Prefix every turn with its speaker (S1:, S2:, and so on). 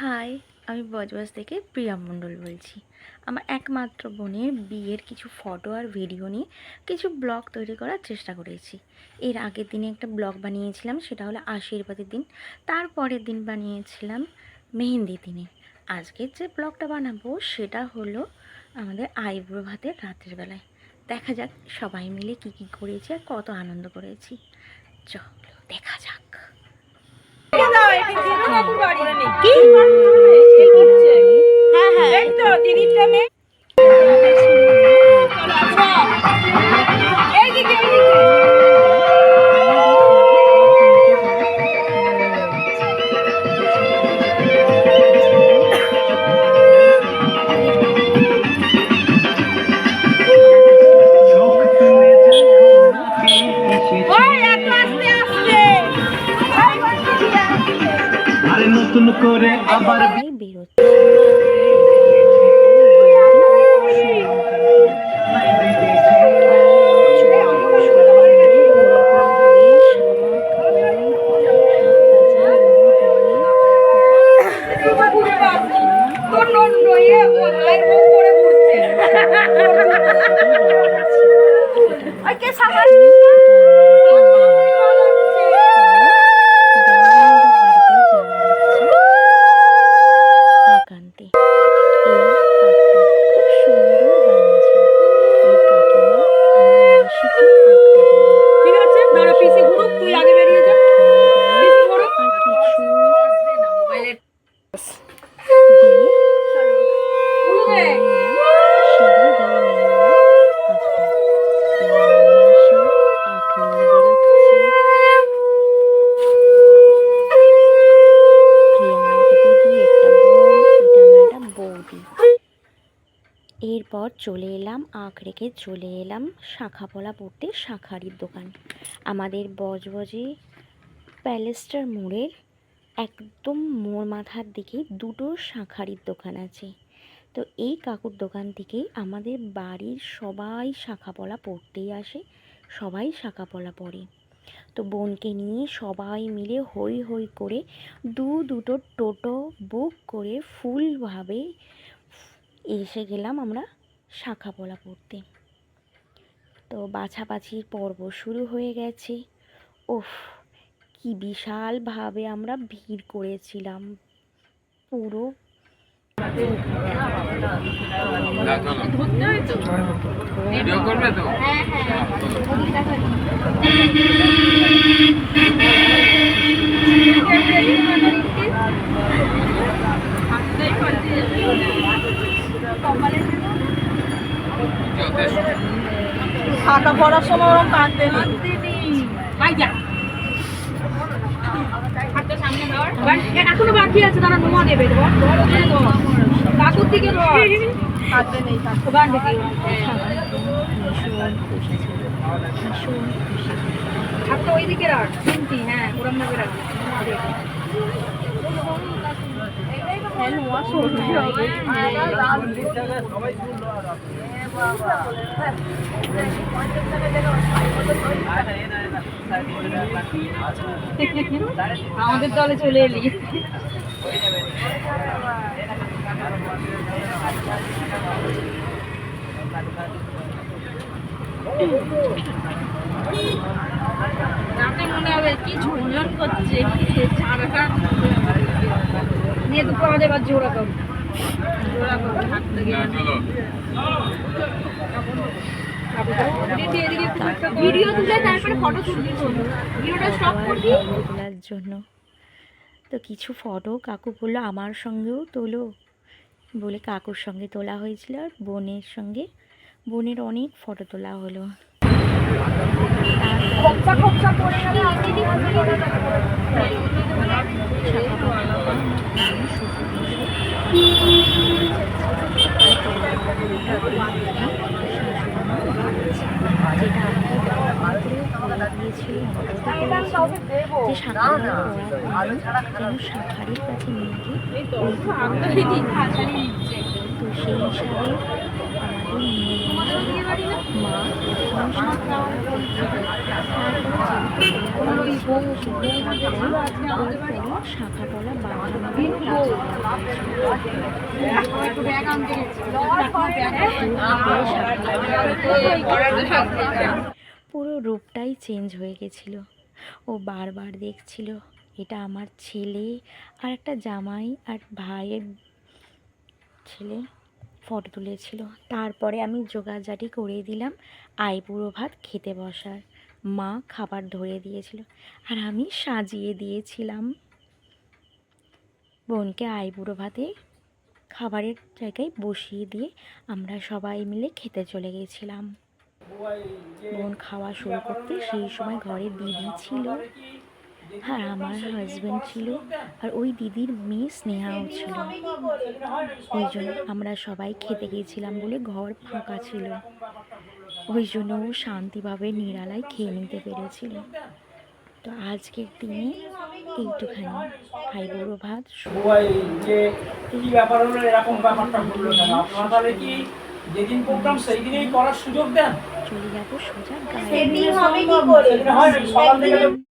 S1: High, আমি বজবজ থেকে প্রিয়া মণ্ডল বলছি। আমার একমাত্র বোনের বিয়ের কিছু ফটো আর ভিডিও নিয়ে কিছু ব্লগ তৈরি করার চেষ্টা করেছি। এর আগের দিনে একটা ব্লগ বানিয়েছিলাম, সেটা হলো আশীর্বাদের দিন। তারপরের দিন বানিয়েছিলাম মেহেন্দি দিনে। আজকের যে ব্লগটা বানাবো সেটা হলো আমাদের আইব্রো ভাতের রাতের বেলায়। দেখা যাক সবাই মিলে কী কী করেছি আর কত আনন্দ করেছি। চলো দেখা যাক। নতুন করে আবার বেরোচ্ছে। এরপর চলে এলাম রেখে চলে এলাম শাঁখাপলা পড়তে শাঁখারির দোকান। আমাদের বজবজে প্যালেস্টার মোড়ের একদম মোড় মাথার দিকে দুটো শাঁখারির দোকান আছে। তো এই কাকুর দোকান থেকেই আমাদের বাড়ির সবাই শাঁখাপলা পড়তেই আসে, সবাই শাঁখাপলা পড়ে। তো বোনকে নিয়ে সবাই মিলে হই হই করে দুটো টোটো বুক করে ফুলভাবে এসে গেলাম আমরা শাঁখাপলা পড়তে। তো বাছাবাছির পর্ব শুরু হয়ে গেছে। ওফ, কি বিশালভাবে আমরা ভিড় করেছিলাম পুরো।
S2: ফাঁকা পড়ার সময় ওরকম কাঁদতে এখনো বাকি আছে, তারা নোয়া দেবে কাকুর দিকে কাঁদতে নেই হাতটা ওই দিকে রাখ, চিন্তি হ্যাঁ ওরম ভাবে রাখ। আমাদের দলে চলে এলি। মনে হবে কি ঝুলন করছে নিয়ে দুটো আমাদের এবার জোড়া করবো ভিডিও তুলে তারপরে ফটো ভিডিওটা স্টপ করবি
S1: তোলার জন্য। তো কিছু ফটো কাকু বললো আমার সঙ্গেও তোলো বলে কাকুর সঙ্গে তোলা হয়েছিল, আর বোনের অনেক ফটো তোলা হলো। শাঁখারির কাছে নিয়ে গিয়ে তো সেই হিসাবে আমাদের নিয়ম অনুসারে মা প্রথমে শাখা শাখা পলা পুরো রূপটাই চেঞ্জ হয়ে গেছিল। ও বারবার দেখছিল এটা আমার ছেলে আর একটা জামাই আর ভাইয়ের ছেলে ফটো তুলেছিল। তারপরে আমি জোগাড়জাটি করে দিলাম আইবুড়ো ভাত খেতে বসার। মা খাবার ধরে দিয়েছিল আর আমি সাজিয়ে দিয়েছিলাম। বোনকে আইবুড়ো ভাতে খাবারের জায়গায় বসিয়ে দিয়ে আমরা সবাই মিলে খেতে চলে গেছিলাম। বোন খাওয়া শুরু করতে সেই সময় ঘরে দিদি ছিল আর আমার হাজব্যান্ড ছিল আর ওই দিদির মেয়ে স্নেহাও ছিল। ওই জন্য আমরা সবাই খেতে গিয়েছিলাম বলে ঘর ফাঁকা ছিল, ওই জন্য ও শান্তিভাবে নিরালায় খেয়ে নিতে পেরেছিল। তো আজকের দিনে এইটুখানি আইবুড়ো ভাত চলে যাবো সোজা গায়ে।